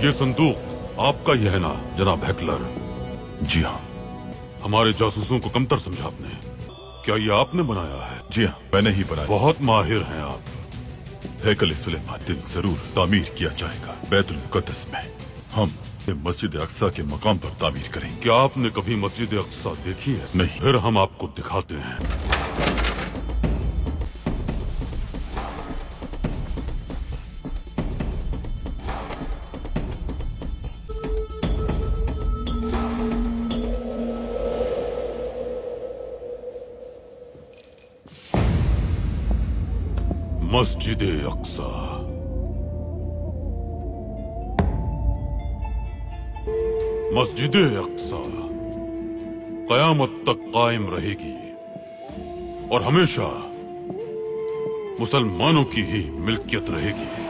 ये संदूक आपका ही है ना जनाब हेकलर? जी हाँ। हमारे जासूसों को कमतर समझा आपने। क्या ये आपने बनाया है? जी हाँ, मैंने ही बनाया। बहुत माहिर हैं आप। हैकल सुलेमान दिन जरूर तामीर किया जाएगा बैतुल मुकद्दस में। हम मस्जिद अक्सा के मकाम पर तामीर करेंगे। क्या आपने कभी मस्जिद अक्सा देखी है? नहीं। फिर हम आपको दिखाते हैं। मस्जिद अक्सा मस्जिद अक्सा कयामत तक कायम रहेगी और हमेशा मुसलमानों की ही मिल्कियत रहेगी।